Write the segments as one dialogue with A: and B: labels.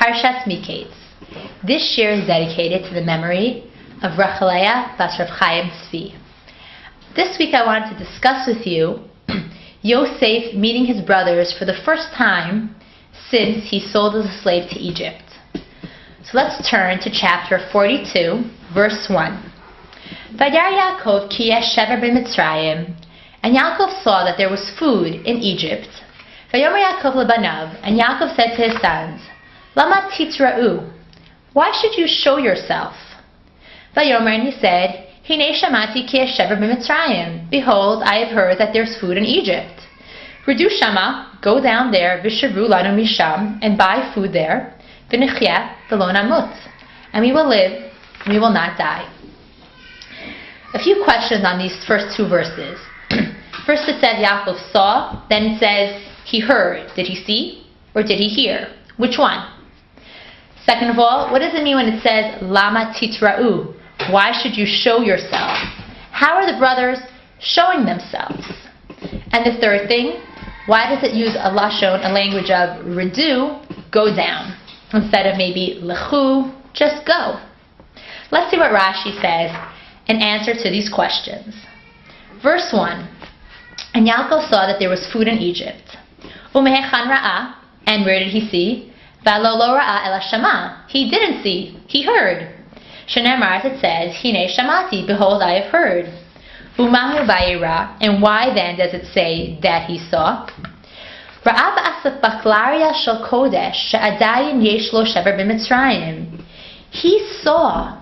A: Parshat Miketz. This shir is dedicated to the memory of Racheleah bas Rav Chaim Tzvi. This week I wanted to discuss with you Yosef meeting his brothers for the first time since he sold as a slave to Egypt. So let's turn to chapter 42, verse 1. Vayar Yaakov ki yesh shever b'Mitzrayim, and Yaakov saw that there was food in Egypt. Vayomer Yaakov lebanav, and Yaakov said to his sons, Lama titra'u, why should you show yourself? Vayomer, and he said, Hinei shamati ki yesh shever b'Mitzrayim, behold, I have heard that there's food in Egypt. Ridu shama, go down there, v'shavru lanu misham, and buy food there, v'nechyeh v'lo namut, and we will live, and we will not die. A few questions on these first two verses. First it says Yaakov saw, then it says he heard. Did he see or did he hear? Which one? Second of all, what does it mean when it says Lama titra'u? Why should you show yourself? How are the brothers showing themselves? And the third thing, why does it use a lashon, a language of ridu, go down, instead of maybe lechu, just go? Let's see what Rashi says in answer to these questions. Verse 1, and Yaakov saw that there was food in Egypt. Umehechan ra'ah, and where did he see? V'lo lo ra'ah ela shama, he didn't see, he heard. Shenemar, it says, Hinei shamati, behold, I have heard. Umahu vayira, and why then does it say that he saw? Ra'ah ba'asaf baklaria shel kodesh, she'adayin yesh lo shever b'Mitzrayim. He saw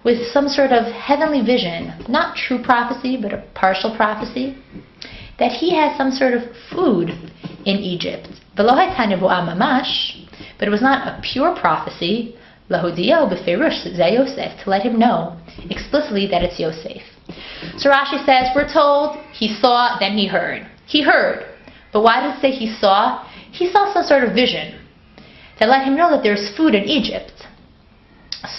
A: with some sort of heavenly vision, not true prophecy, but a partial prophecy, that he had some sort of food in Egypt. But it was not a pure prophecy, to let him know explicitly that it's Yosef. So Rashi says, we're told he saw, then he heard. He heard. But why does it say he saw? He saw some sort of vision that let him know that there's food in Egypt.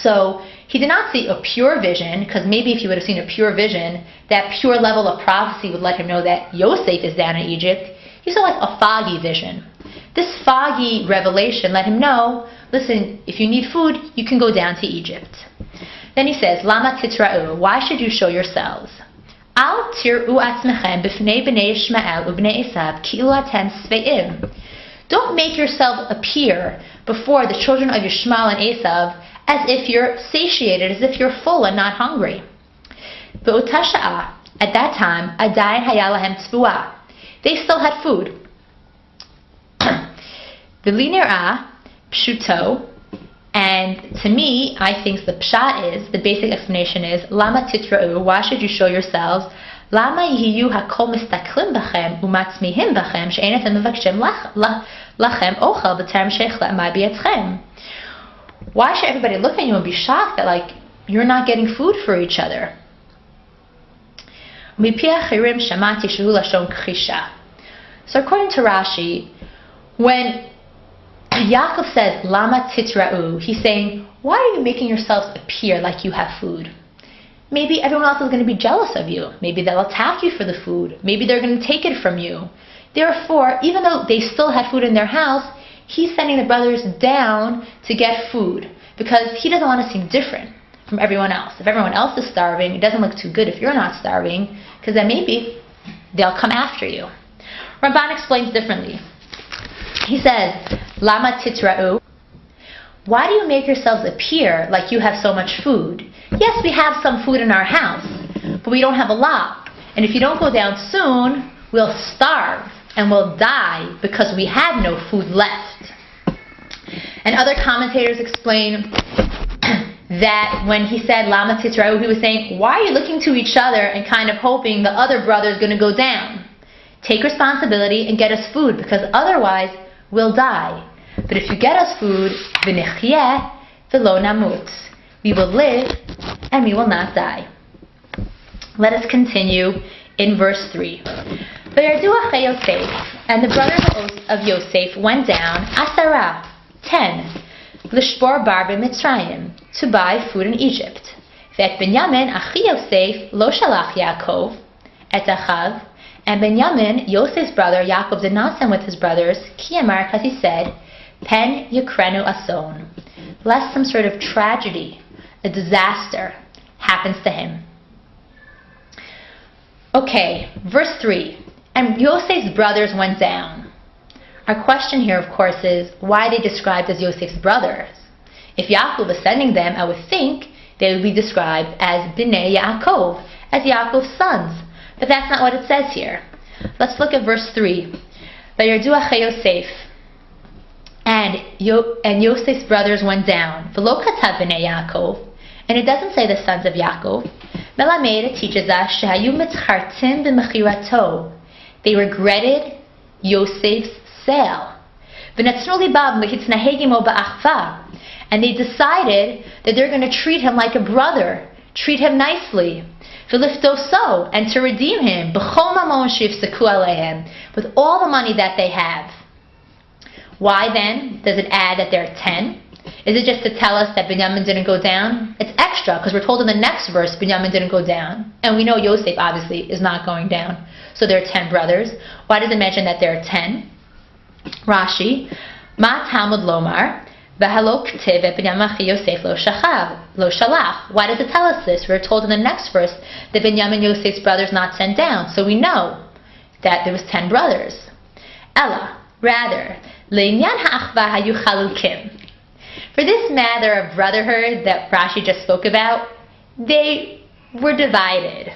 A: So he did not see a pure vision, because maybe if he would have seen a pure vision, that pure level of prophecy would let him know that Yosef is down in Egypt. He saw like a foggy vision. This foggy revelation let him know, listen, if you need food, you can go down to Egypt. Then he says, Lama titra'u, why should you show yourselves? Al tir'u atzmechem b'fnei b'nei Yishmael u'bnei Esav ki'u atem sve'im. Don't make yourselves appear before the children of Yishmael and Esav as if you're satiated, as if you're full and not hungry. Be'uta sha'ah, at that time, adayin haya lahem tzvuah. They still had food. V'li nir'ah pshuto, and to me, I think the pshat is, the basic explanation is, lama titra'u, why should you show yourselves? Lama yihiyu hakol mistaklim b'chem u'matzmihim b'chem she'en etem mevakshim lachem ochel b'terem sheichla ma b'yatchem. Why should everybody look at you and be shocked that like you're not getting food for each other? So according to Rashi, when Yaakov says Lama titra'u, he's saying, why are you making yourselves appear like you have food? Maybe everyone else is going to be jealous of you. Maybe they'll attack you for the food. Maybe they're going to take it from you. Therefore, even though they still had food in their house, he's sending the brothers down to get food because he doesn't want to seem different from everyone else. If everyone else is starving, it doesn't look too good if you're not starving, because then maybe they'll come after you. Ramban explains differently. He says, Lama titra'u, why do you make yourselves appear like you have so much food? Yes, we have some food in our house, but we don't have a lot. And if you don't go down soon, we'll starve and we'll die because we have no food left. And other commentators explain that when he said Lama titra'u, he was saying, why are you looking to each other and kind of hoping the other brother is going to go down? Take responsibility and get us food, because otherwise we'll die. But if you get us food, v'nechyeh v'lo namut, we will live and we will not die. Let us continue in verse 3. V'yardu achei Yosef, and the brothers of Yosef went down, 10, l'shbor bar b'Mitzrayim, to buy food in Egypt. Ve'et Benyamin achi Yosef lo shalach Yaakov et achav, and Benyamin, Yosef's brother, Yaakov did not send with his brothers, ki amar, because he said, pen yakrenu ason, lest some sort of tragedy, a disaster, happens to him. Okay, verse 3. And Yosef's brothers went down. Our question here, of course, is why are they described as Yosef's brothers? If Yaakov was sending them, I would think they would be described as Bnei Yaakov, as Yaakov's sons. But that's not what it says here. Let's look at verse 3. Vayardu achei Yosef. And Yosef's brothers went down. V'lo katav Bnei Yaakov. And it doesn't say the sons of Yaakov. Melamed, it teaches us, shehayu mitchartim b'mechirato. They regretted Yosef's sale. V'natznu libam l'hitznahegim o ba'achva. And they decided that they're going to treat him like a brother, treat him nicely. V'liftoso, and to redeem him, b'chol mamon sheyifseku aleihem, with all the money that they have. Why then does it add that there are 10? Is it just to tell us that Binyamin didn't go down? It's extra, because we're told in the next verse Binyamin didn't go down. And we know Yosef obviously is not going down. So there are 10 brothers. Why does it mention that there are 10? Rashi, Ma Talmud Lomar, V'halo k'tiv et Binyamin achi Yosef lo shalach. Why does it tell us this? We're told in the next verse that Binyamin Yosef's brothers not sent down. So we know that there was 10 brothers. Ella, rather, Le'inyan ha'achva hayu chalukim. For this matter of brotherhood that Rashi just spoke about, they were divided.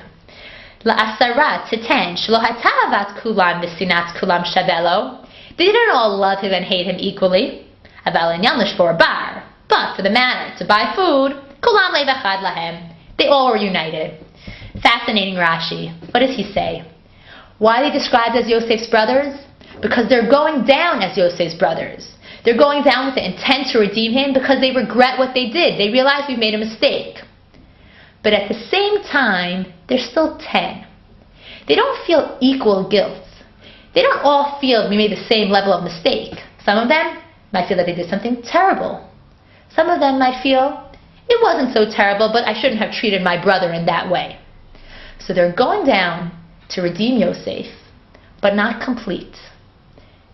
A: La'asara, to 10, shelo hatavat kulam v'sinat kulam shavelo. They didn't all love him and hate him equally. Aval inyan l'shvor bar. But for the matter to buy food, kulam le'vachad lahem. They all were united. Fascinating Rashi. What does he say? Why are they described as Yosef's brothers? Because they're going down as Yosef's brothers. They're going down with the intent to redeem him because they regret what they did. They realize we've made a mistake. But at the same time, they're still 10. They don't feel equal guilt. They don't all feel we made the same level of mistake. Some of them might feel that they did something terrible. Some of them might feel it wasn't so terrible, but I shouldn't have treated my brother in that way. So they're going down to redeem Yosef, but not complete.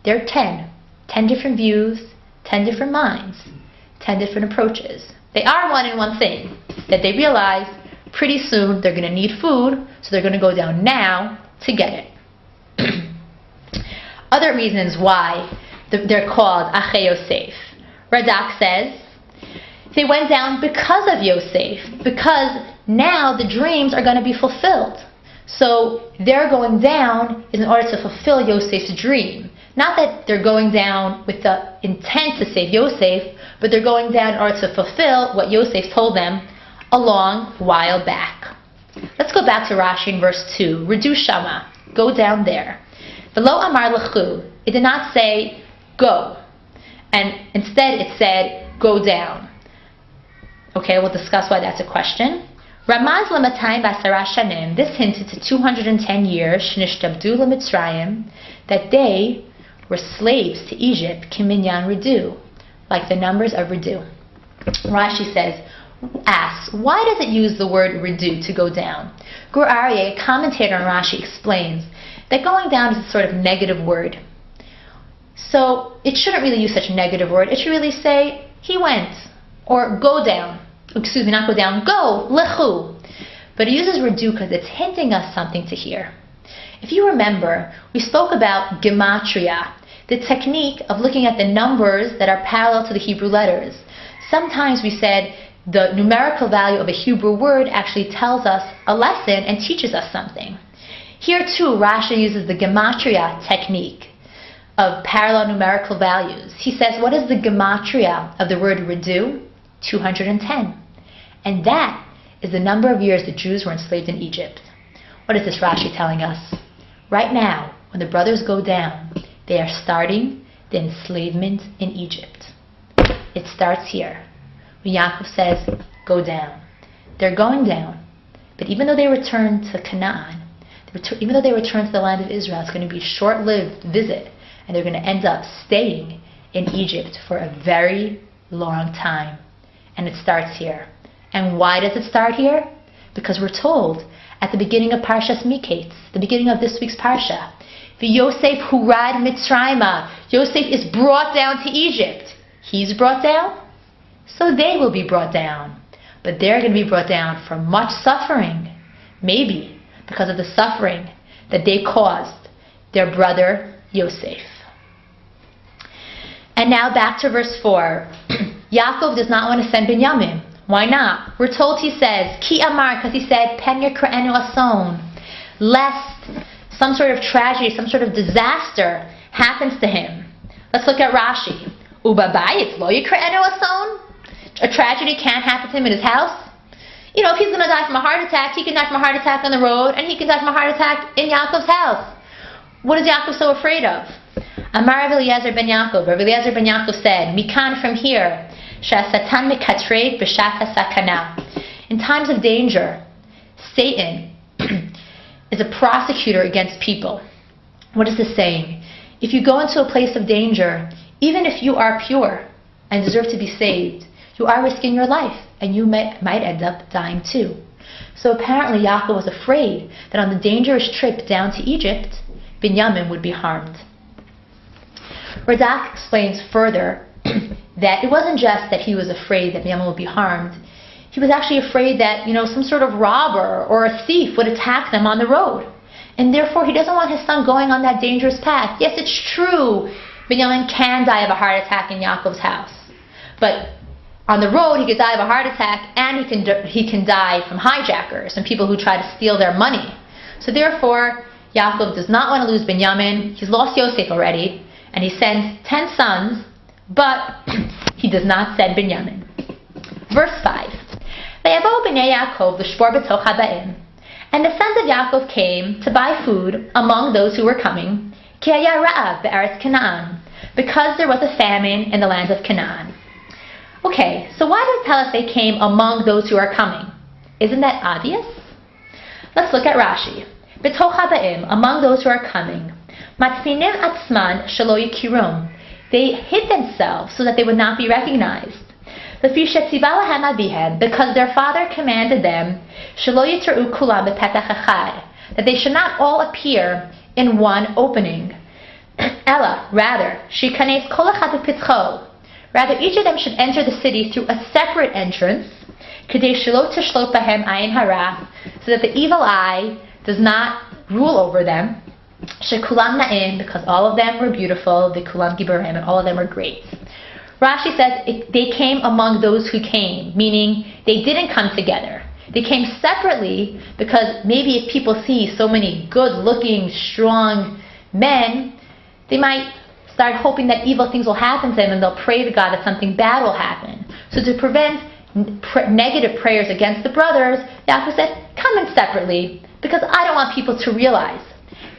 A: They're 10. 10 different views, 10 different minds, 10 different approaches. They are one in one thing, that they realize pretty soon they're going to need food, so they're going to go down now to get it. Other reasons why they're called Achei Yosef. Radak says, they went down because of Yosef, because now the dreams are going to be fulfilled. So their going down is in order to fulfill Yosef's dream. Not that they're going down with the intent to save Yosef, but they're going down in order to fulfill what Yosef told them a long while back. Let's go back to Rashi in verse 2. Redu shama, go down there. V'lo amar lechu, it did not say go, and instead it said go down. Okay, we'll discuss why that's a question. Ramaz l'matayim v'asara shanim, this hinted to 210 years, shnishtabdu l'mitzrayim, that they were slaves to Egypt, kiminyan redu, like the numbers of redu. Rashi asks, why does it use the word redu, to go down? Gur Aryeh, a commentator on Rashi, explains that going down is a sort of negative word. So it shouldn't really use such a negative word. It should really say, he went, or go down. Excuse me, not go down, go, lechu. But it uses redu because it's hinting us something to hear. If you remember, we spoke about gematria, the technique of looking at the numbers that are parallel to the Hebrew letters. Sometimes we said the numerical value of a Hebrew word actually tells us a lesson and teaches us something. Here too, Rashi uses the gematria technique of parallel numerical values. He says, what is the gematria of the word redu? 210. And that is the number of years the Jews were enslaved in Egypt. What is this Rashi telling us? Right now, when the brothers go down, they are starting the enslavement in Egypt. It starts here. When Yaakov says, go down. They're going down. But even though they return to Canaan, even though they return to the land of Israel, it's going to be a short-lived visit, and they're going to end up staying in Egypt for a very long time. And it starts here. And why does it start here? Because we're told at the beginning of Parshas Miketz, the beginning of this week's Parsha, Yosef hurad Mitzrayma. Yosef is brought down to Egypt. He's brought down, so they will be brought down. But they're going to be brought down for much suffering. Maybe because of the suffering that they caused their brother Yosef. And now back to verse 4. Yaakov does not want to send Binyamin. Why not? We're told he says, Ki Amar, because he said, Pen Yakra'enu Ason, lest some sort of tragedy, some sort of disaster happens to him. Let's look at Rashi. Ubabayit lo Yakra'enu Ason. A tragedy can't happen to him in his house. You know, if he's going to die from a heart attack, he can die from a heart attack on the road, and he can die from a heart attack in Yaakov's house. What is Yaakov so afraid of? Amar Rav Eliezer ben Yaakov. Rav Eliezer ben Yaakov said, Mikan, from here, Shasatan mikatrei b'shat hasakana. In times of danger, Satan is a prosecutor against people. What is this saying? If you go into a place of danger, even if you are pure and deserve to be saved, you are risking your life, and you might end up dying too. So apparently Yaakov was afraid that on the dangerous trip down to Egypt, Binyamin would be harmed. Radak explains further that it wasn't just that he was afraid that Binyamin would be harmed. He was actually afraid that, some sort of robber or a thief would attack them on the road. And therefore he doesn't want his son going on that dangerous path. Yes, it's true, Binyamin can die of a heart attack in Yaakov's house. But on the road, he could die of a heart attack, and he can die from hijackers and people who try to steal their money. So therefore, Yaakov does not want to lose Binyamin. He's lost Yosef already, and he sends 10 sons, but he does not send Binyamin. Verse 5. And the sons of Yaakov came to buy food among those who were coming, because there was a famine in the land of Canaan. Okay, so why does it tell us they came among those who are coming? Isn't that obvious? Let's look at Rashi. B'toch haba'im, among those who are coming. Matzminim atzman shelo yikirum. They hid themselves so that they would not be recognized. Lefi shetziva lahem avihem, because their father commanded them, shelo yitru kulam b'petach echad, that they should not all appear in one opening. Ella, rather, shikanes kol echad b'pitzcho. Rather, each of them should enter the city through a separate entrance, so that the evil eye does not rule over them, because all of them were beautiful, and all of them were great. Rashi says they came among those who came, meaning they didn't come together. They came separately because maybe if people see so many good-looking, strong men, they might start hoping that evil things will happen to them, and they'll pray to God that something bad will happen. So to prevent negative prayers against the brothers, Yaakov said, come in separately, because I don't want people to realize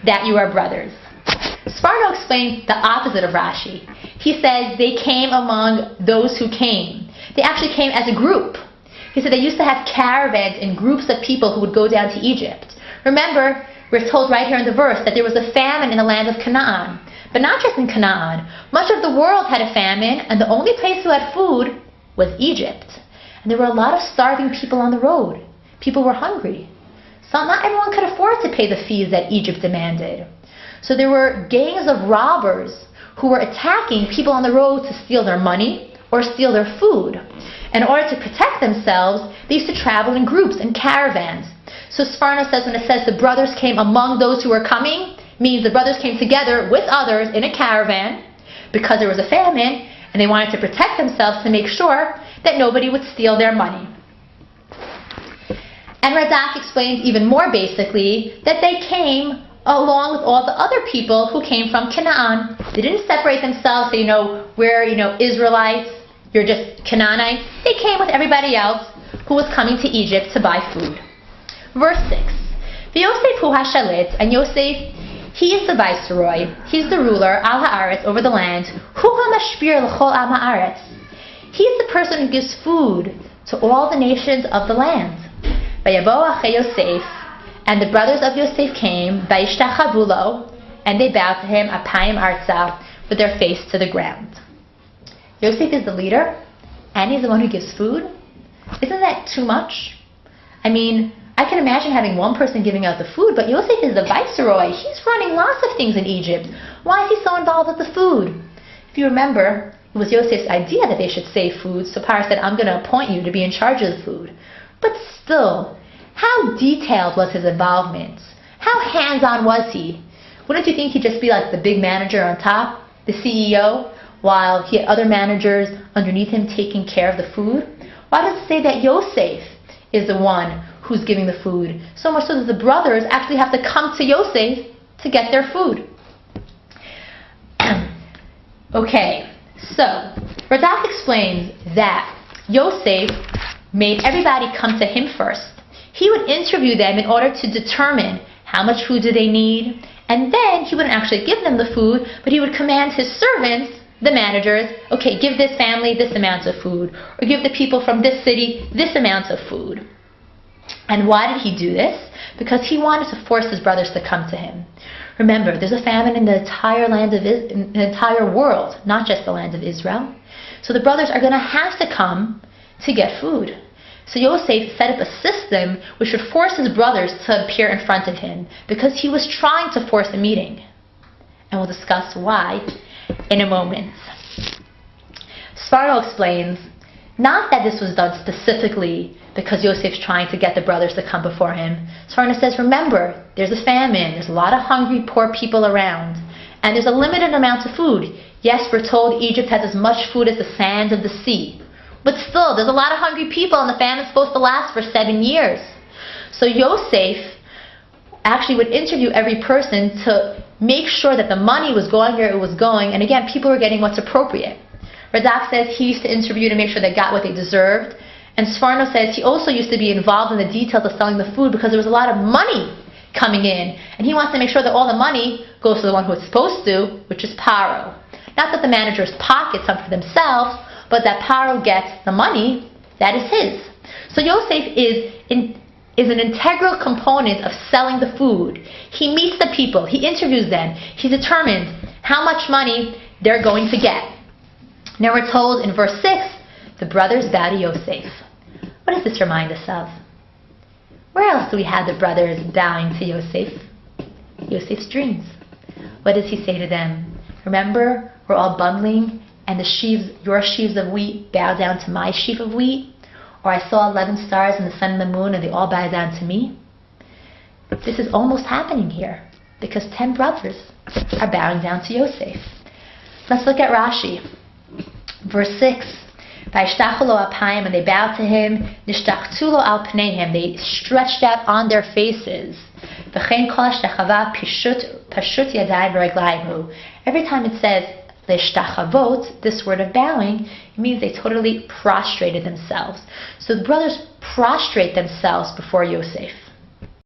A: that you are brothers. Sparno explains the opposite of Rashi. He says they came among those who came. They actually came as a group. He said they used to have caravans and groups of people who would go down to Egypt. Remember, we're told right here in the verse that there was a famine in the land of Canaan. But not just in Canaan. Much of the world had a famine, and the only place who had food was Egypt. And there were a lot of starving people on the road. People were hungry. So not everyone could afford to pay the fees that Egypt demanded. So there were gangs of robbers who were attacking people on the road to steal their money or steal their food. In order to protect themselves, they used to travel in groups and caravans. So Sparno says when it says the brothers came among those who were coming, means the brothers came together with others in a caravan because there was a famine, and they wanted to protect themselves to make sure that nobody would steal their money. And Radak explains even more basically that they came along with all the other people who came from Canaan. They didn't separate themselves, say, we're, Israelites, you're just Canaanites. They came with everybody else who was coming to Egypt to buy food. Verse 6. V'Yosef hu hashalit, and Yosef, he is the viceroy, he's the ruler, al haaretz, over the land. Hu hamashpir l'chol am haaretz. He's the person who gives food to all the nations of the land. Vayavo achei Yosef, and the brothers of Yosef came, vayishtachavu lo, and they bowed to him, apayim arza, with their face to the ground. Yosef is the leader, and he's the one who gives food. Isn't that too much? I mean, I can imagine having one person giving out the food, but Yosef is the viceroy. He's running lots of things in Egypt. Why is he so involved with the food? If you remember, it was Yosef's idea that they should save food, so Pharaoh said, I'm going to appoint you to be in charge of the food. But still, how detailed was his involvement? How hands-on was he? Wouldn't you think he'd just be like the big manager on top, the CEO, while he had other managers underneath him taking care of the food? Why does it say that Yosef is the one who's giving the food? So much so that the brothers actually have to come to Yosef to get their food. Okay, so Radak explains that Yosef made everybody come to him first. He would interview them in order to determine how much food do they need, and then he wouldn't actually give them the food, but he would command his servants, the managers, okay, give this family this amount of food, or give the people from this city this amount of food. And why did he do this? Because he wanted to force his brothers to come to him. Remember, there's a famine in the entire in the entire world, not just the land of Israel. So the brothers are going to have to come to get food. So Yosef set up a system which would force his brothers to appear in front of him, because he was trying to force a meeting. And we'll discuss why in a moment. Sparno explains, not that this was done specifically because Yosef's trying to get the brothers to come before him. Sparno says, remember, there's a famine, there's a lot of hungry, poor people around, and there's a limited amount of food. Yes, we're told Egypt has as much food as the sands of the sea. But still, there's a lot of hungry people, and the famine's supposed to last for 7 years. So Yosef actually would interview every person to make sure that the money was going where it was going, and again, people were getting what's appropriate. Radak says he used to interview to make sure they got what they deserved, and Sfarno says he also used to be involved in the details of selling the food because there was a lot of money coming in, and he wants to make sure that all the money goes to the one who it's supposed to, which is Paro. Not that the managers pocket some for themselves, but that Paro gets the money that is his. So Yosef is an integral component of selling the food. He meets the people, he interviews them, he determines how much money they're going to get. Now we're told in verse 6, the brothers bow to Yosef. What does this remind us of? Where else do we have the brothers bowing to Yosef? Yosef's dreams. What does he say to them? Remember, we're all bundling, and the sheaves, your sheaves of wheat bow down to my sheaf of wheat? Or I saw 11 stars in the sun and the moon, and they all bow down to me? This is almost happening here, because 10 brothers are bowing down to Yosef. Let's look at Rashi. Verse 6. Vayishtachu lo apayim, and they bowed to him. Nishtachtu lo al pneihem, they stretched out on their faces. V'chein kol hashtachava pashut yadayim v'reglayim. Every time it says leshtachavot, this word of bowing, it means they totally prostrated themselves. So the brothers prostrate themselves before Yosef.